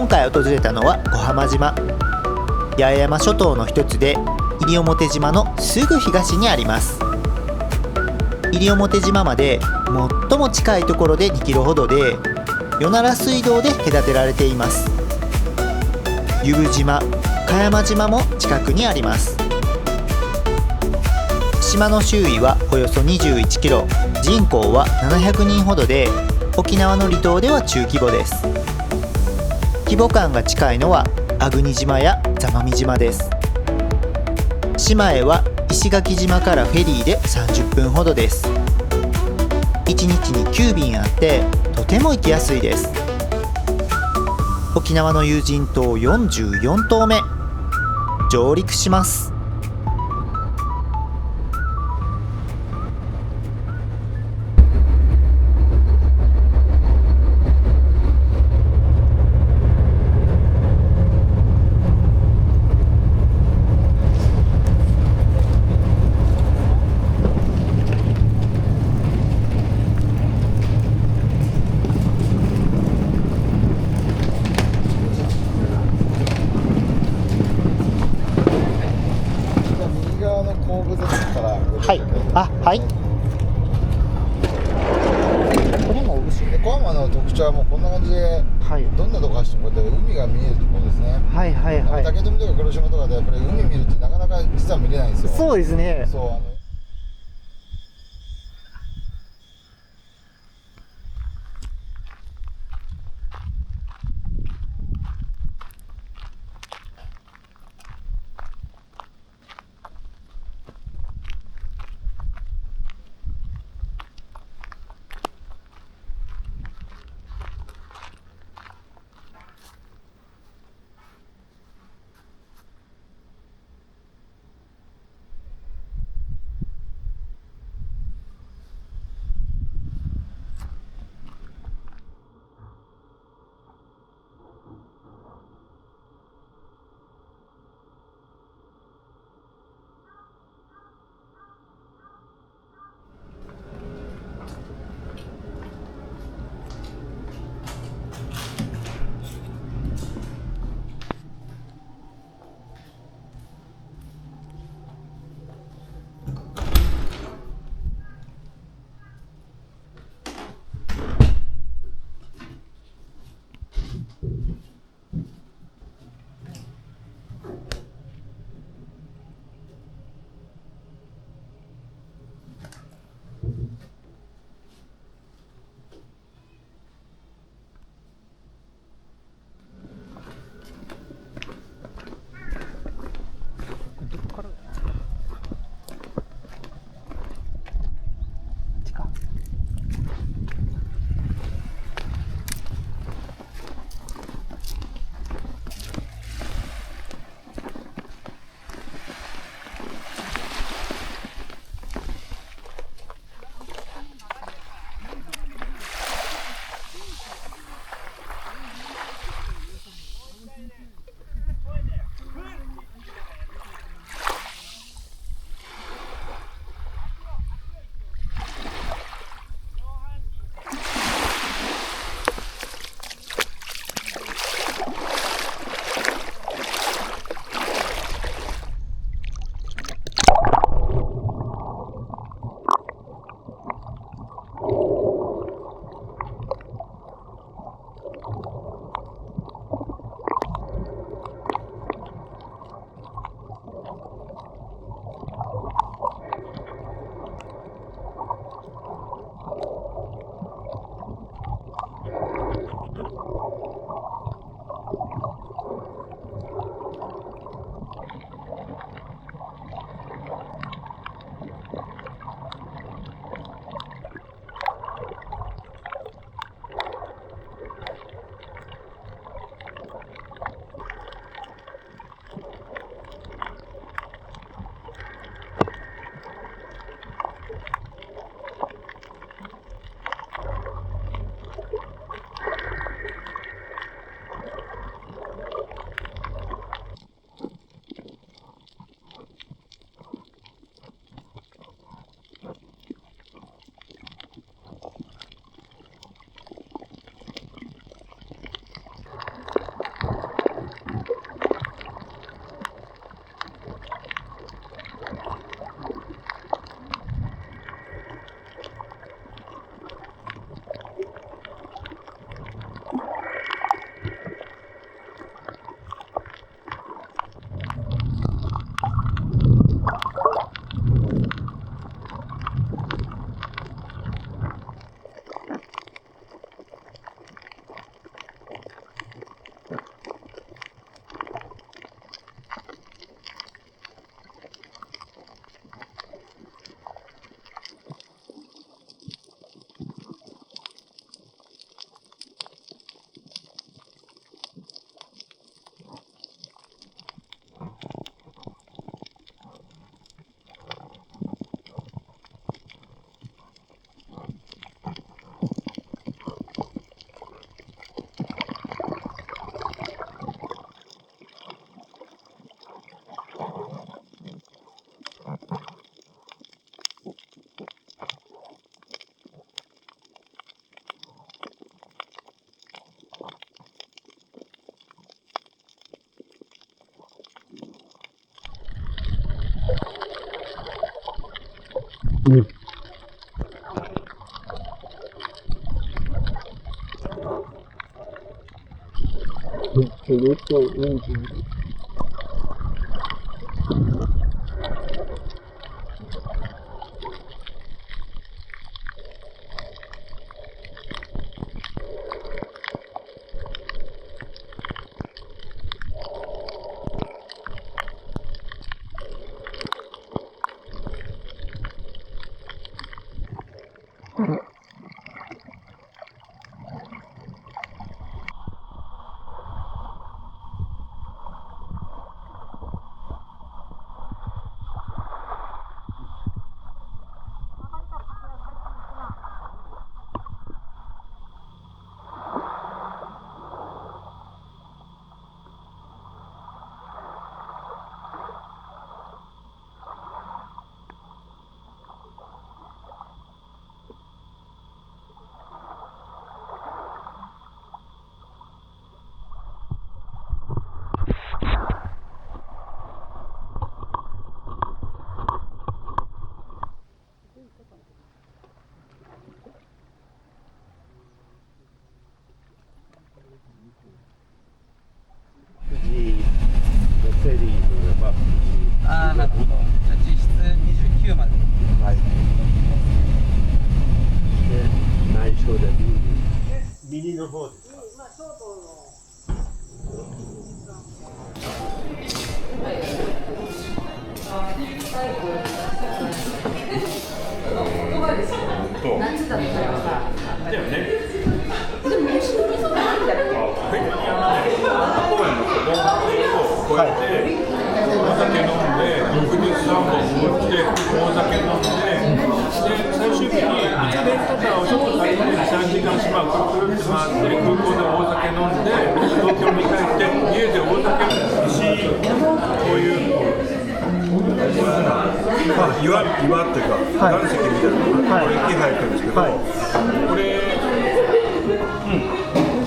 今回訪れたのは小浜島。八重山諸島の一つで、西表島のすぐ東にあります。西表島まで最も近いところで2キロほどで、与那良水道で隔てられています。由布島、香山島も近くにあります。島の周囲はおよそ21キロ、人口は700人ほどで、沖縄の離島では中規模です。規模感が近いのは粟国島や座間味島です。島へは石垣島からフェリーで30分ほどです。1日に9便あって、とても行きやすいです。沖縄の有人島44島目、上陸します。右側の後部座席からはい、はい。これも後ろ。で小浜の特徴はもうこんな感じで、はい、どんなとこ走ってもこうやって海が見えるところですね。はいはいはい。竹富とか黒島とかでやっぱり海見るってなかなか実は見れないんですよ。そうですね。そうああ、なるほど。じゃあ実質29まで。はい。で、内緒で右の方ですか。夏だったらだよね。でも虫の溝ないんだっけ？公園の子供を越えて、お酒飲んで、63本持って、お酒飲んで、で、最終日に一連とかをちょっと借りて、3時間島をくるくるって回って、空港でお酒飲んで、東京に帰って、家でお酒飲むし、こういう。まあ、岩っていうか、岩石みたいな、これ木生えてるんですけど、これ、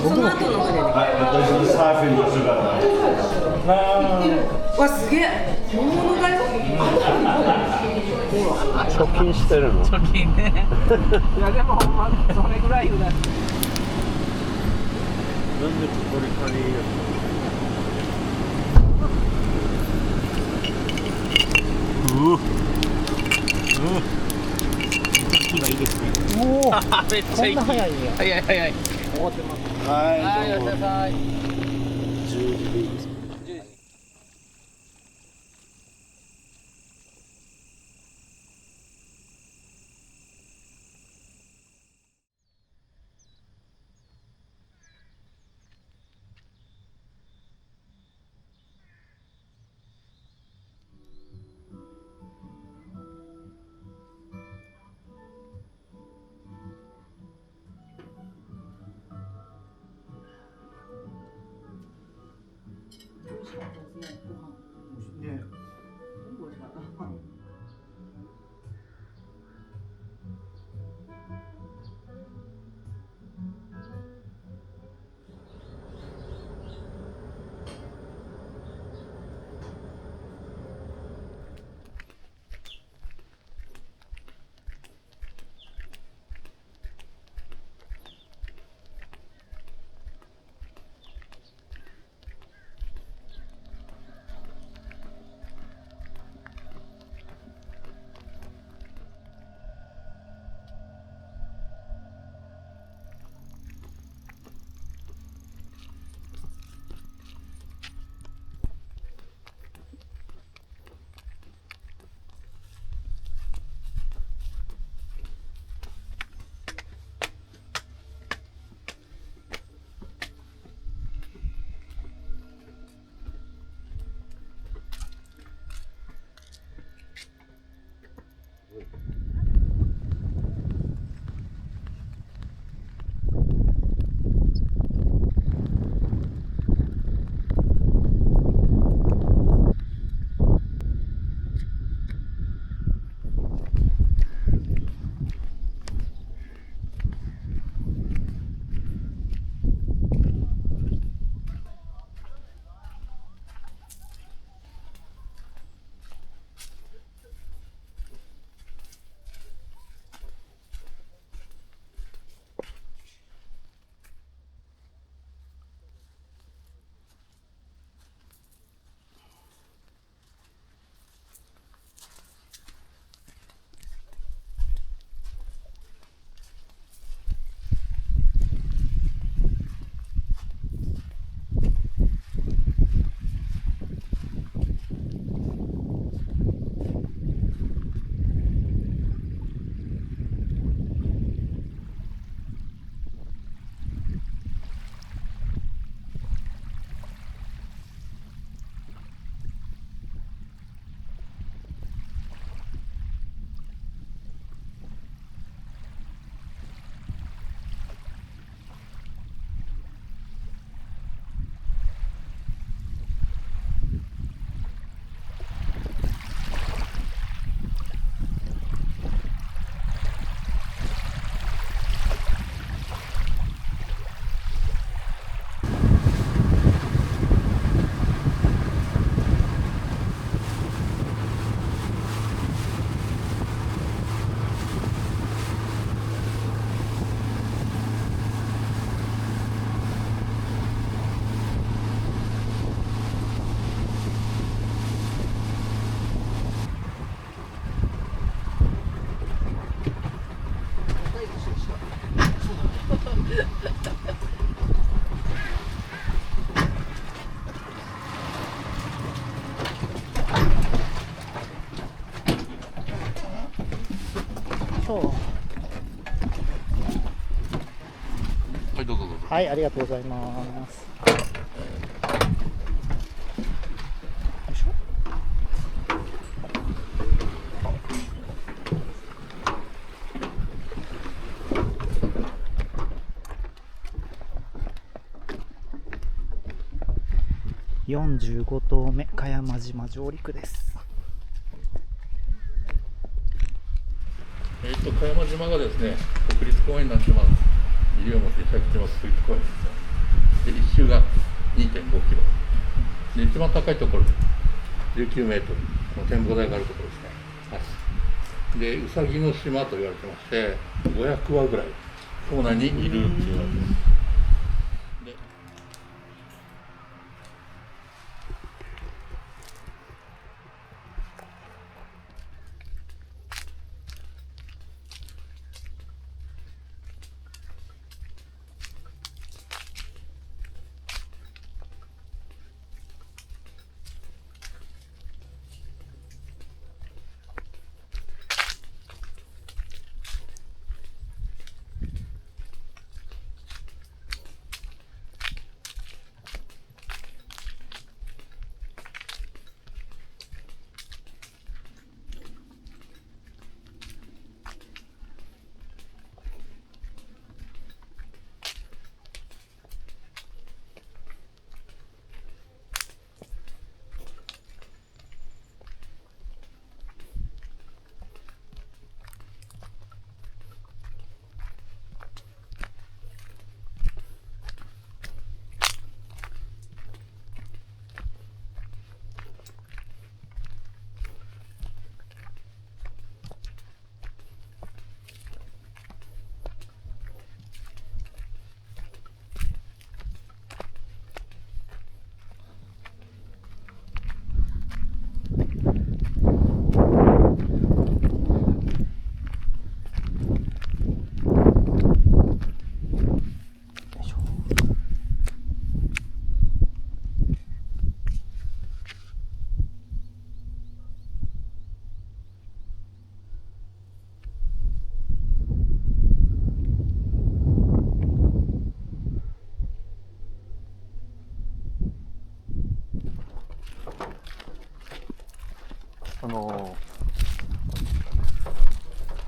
その後の船で。サーフィンの姿。わ、すげえ。本物だよ。貯金してるの。貯金ね。いやでもほんまそれぐらいよね。なんでこれ借りるの。いいですね。めっちゃいい。早いんや。早い早い。はい、おやすみなさい。 10時でいいですか。はい、ありがとうございます。よいしょ。45棟目茅間島上陸です。茅間島がですね、国立公園になってます。西表石垣島国立公園ですよ。で、一周が 2.5 キロ。で、一番高いところで19メートル、この展望台があるところですね。で、うさぎの島と言われてまして、500羽ぐらい島内にいるって言われてます。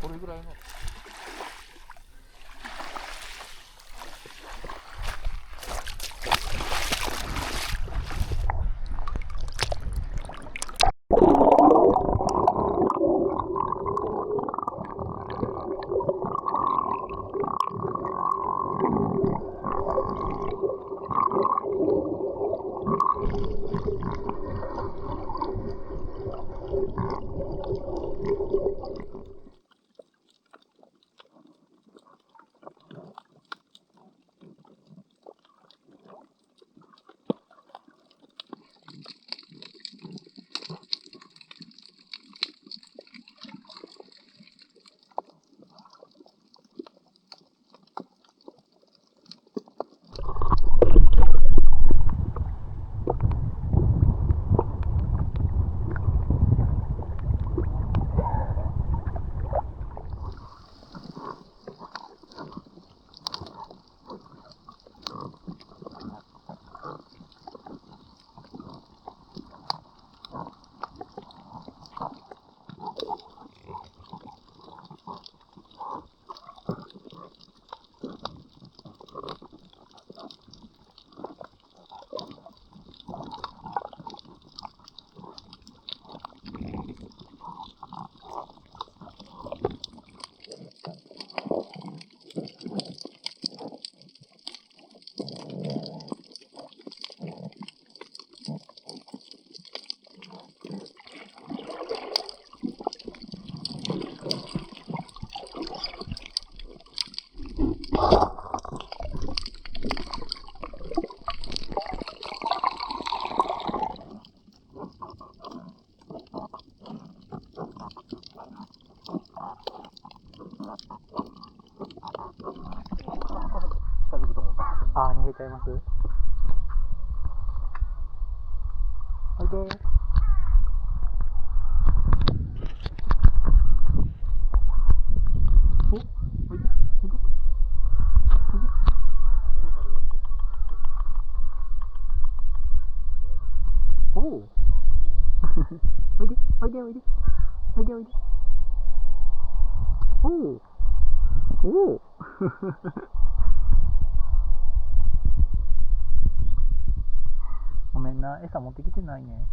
これぐらいの逃げちゃいます。おいで。おいで。おいで。でおいで。おいでおいで。おお。おお。ごめんな、餌持ってきてないね。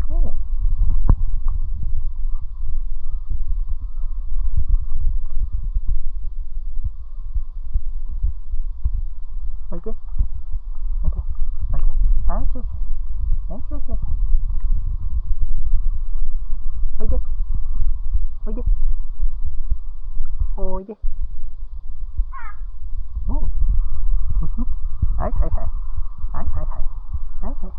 おお。おいで。おいで。おいで。あよしよし。よしよしよし。おいで。おいで。おいで。おう。はいはいはい。はいはいはい。はいはい。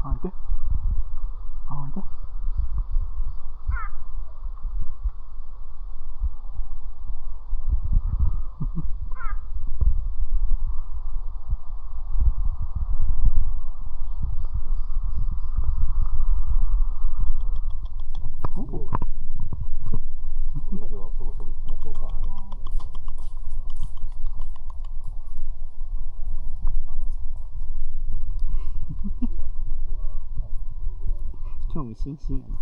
おいで。おいで。興味津々やな。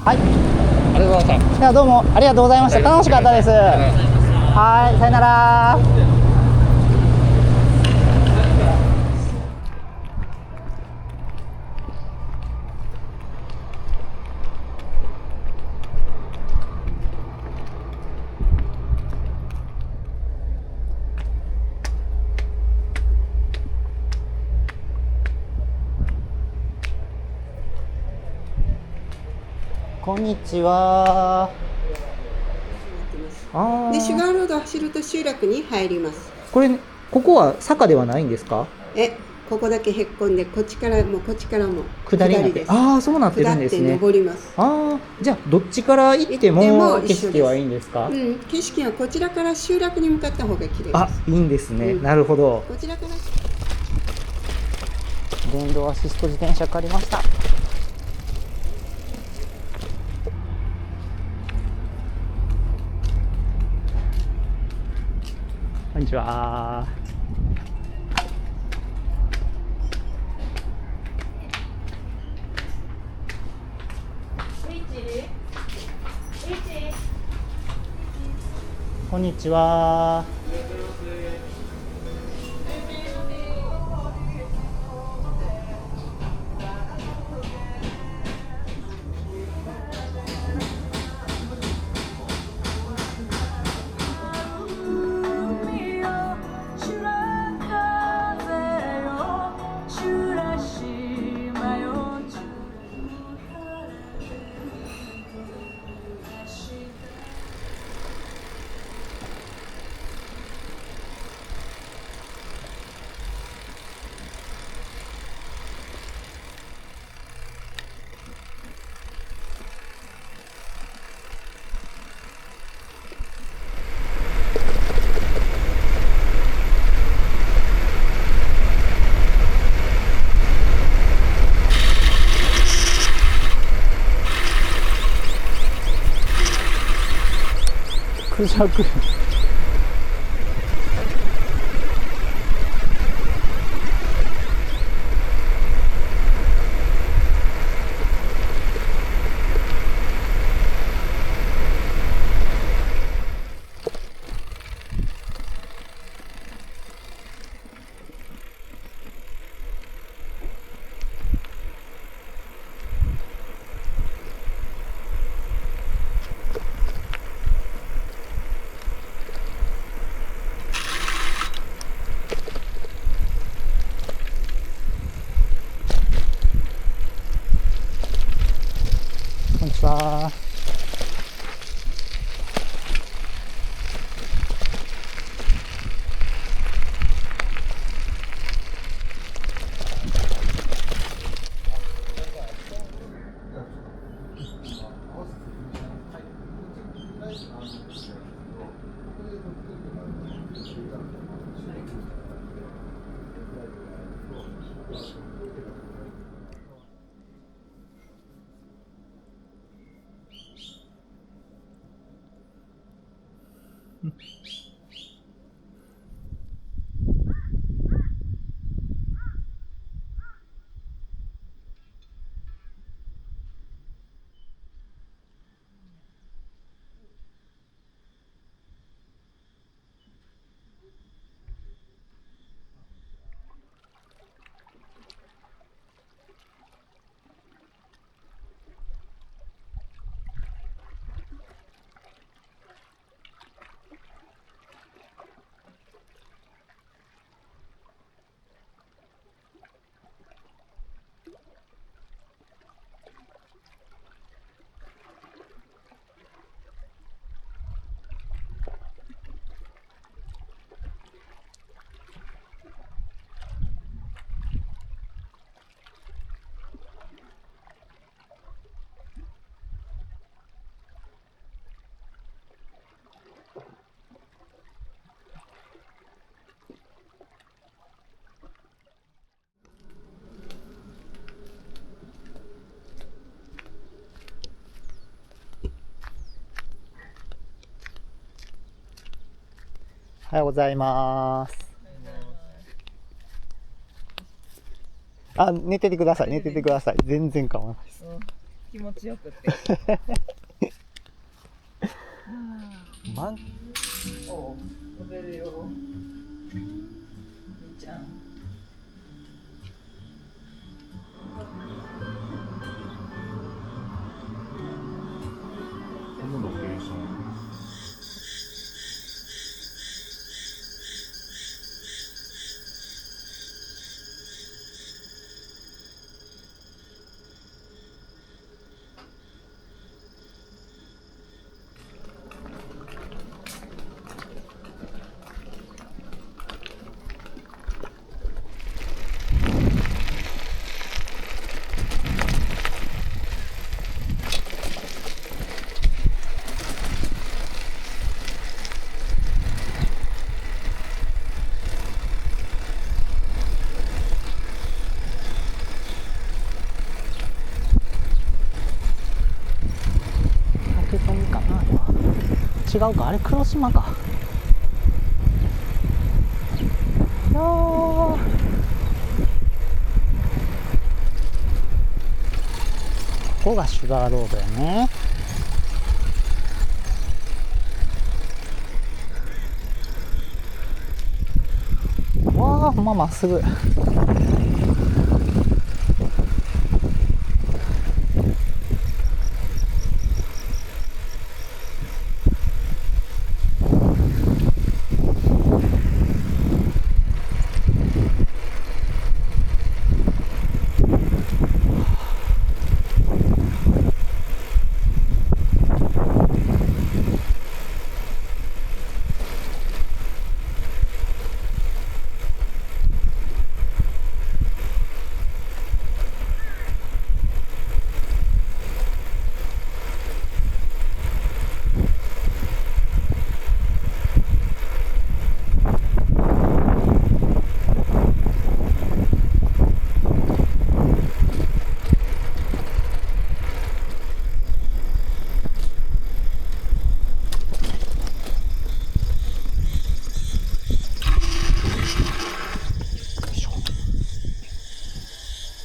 はい。ありがとうございました。ではどうもありがとうございました。楽しかったです。はい、さよなら。こんにちは。あで、シュー、ガーロードを走ると集落に入ります。ここは坂ではないんですか？ここだけへっこんで、こっちからもこっちからも下りになってです。ああ、そうなってるんです下ってね。登ります。ああ、じゃあどっちから行っても行っても景一緒です色はいいんですか？景色はこちらから集落に向かった方が綺麗です。あ、いいんですね。うんなるほど。こちらから電動アシスト自転車借りました。こんにちは。こんにちは。クジャク。さい。おはようございます。あ、寝ててください、寝ててください。全然構わないです。気持ちよくってお食べるよみーちゃん。このロケーション違うか、あれ黒島か。いやー、ここがシュガーロードやね。わあ、ほんまっすぐ。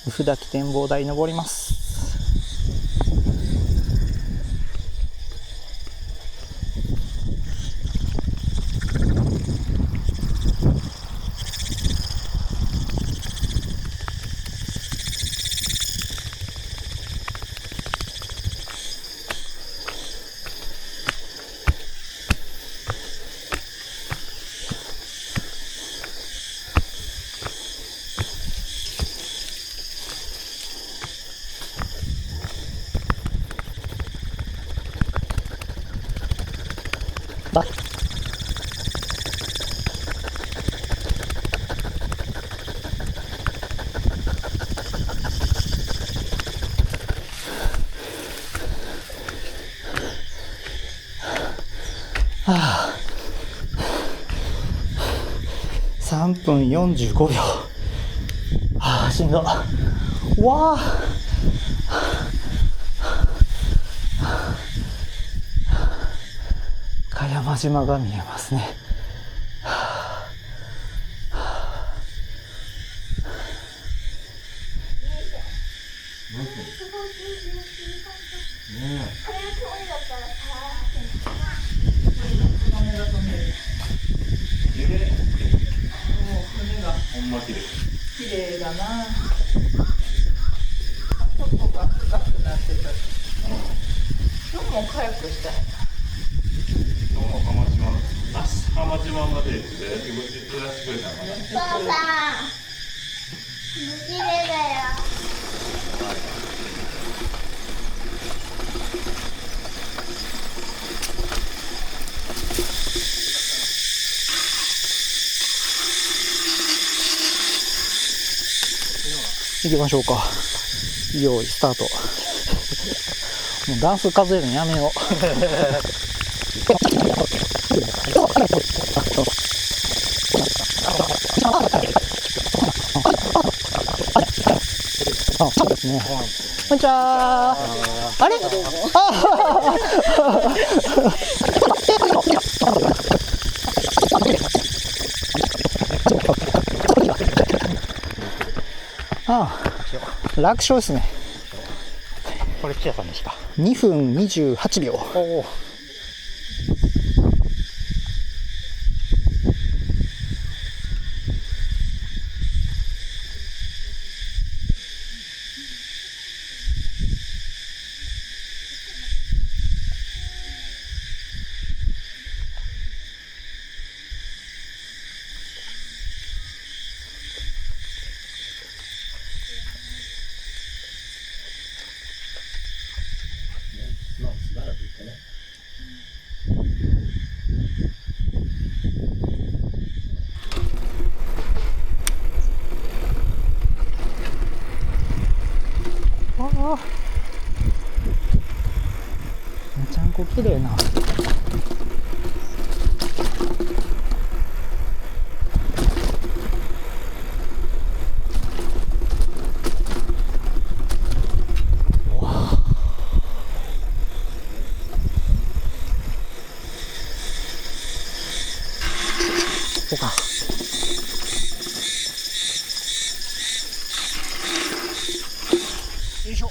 宇府滝展望台登ります。あ、3分45秒。ああ、しんど。うわあ、茅間島が見えますね。ほんま綺麗。綺麗だな。あそこが深くなってた。今日もカヤックしたい。浜島まで行って気持ちいらしてくれたのかな。お父さん、綺麗だよ。行きましょうか。用意スタート。もうダンス数えるのやめよう。そうですね。こんにちは。あれ？楽勝ですね。これ、キヤさんでした。2分28秒。おお。めちゃんこ綺麗な。ここか。よいしょ。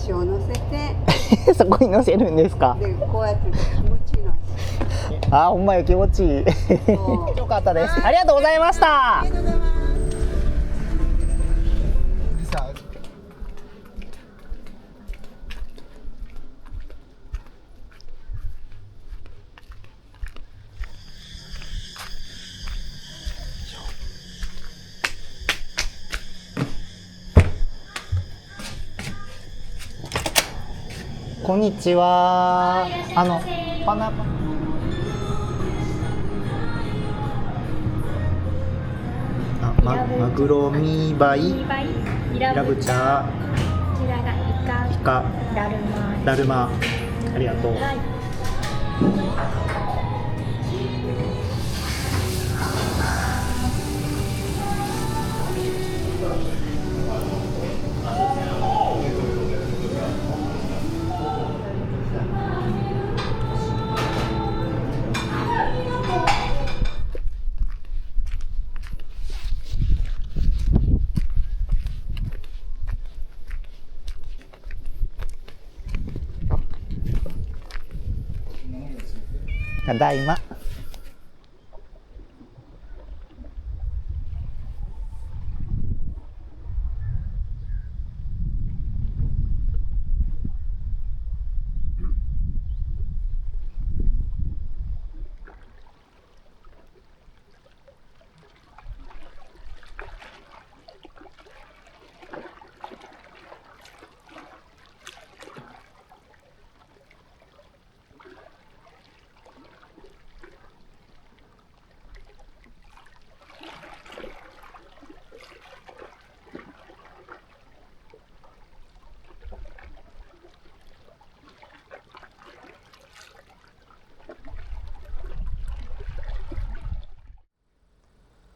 足を乗せて、そこに乗せるんですか。でこうやって気持ちいいの。あ、ほんまよ、気持ちいい。よかったです。ありがとうございました。こんにちは。パナマグロミバイ、イラブチャ、こちらがイイカ、カ、ダルマ。ダルマ。ありがとう。ただいま。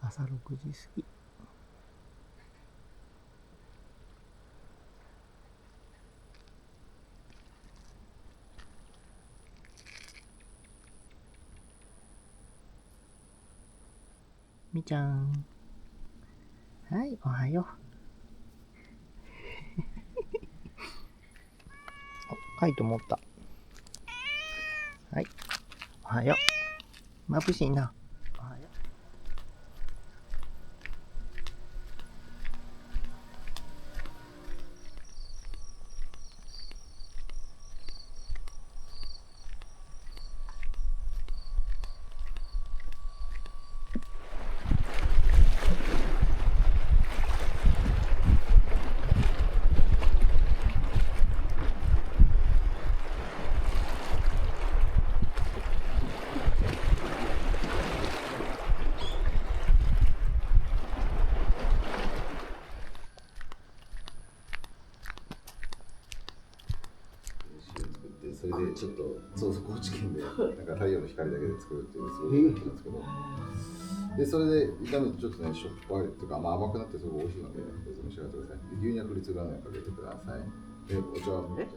朝6時過ぎ。みちゃん。はい、おはよう。カイト持った。はい、おはよう。眩しいな。おはよう。それでちょっと高知県でなんか太陽の光だけで作るっていうすごい人気なんですけど、でそれで炒めるとちょっとねしょっぱいというか、甘くなってすごい美味しいのでどうぞ召し上がってください。で牛乳はフリーツグラムにかけてください。でお茶はごめん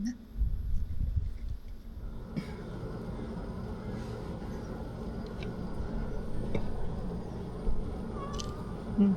な。うん。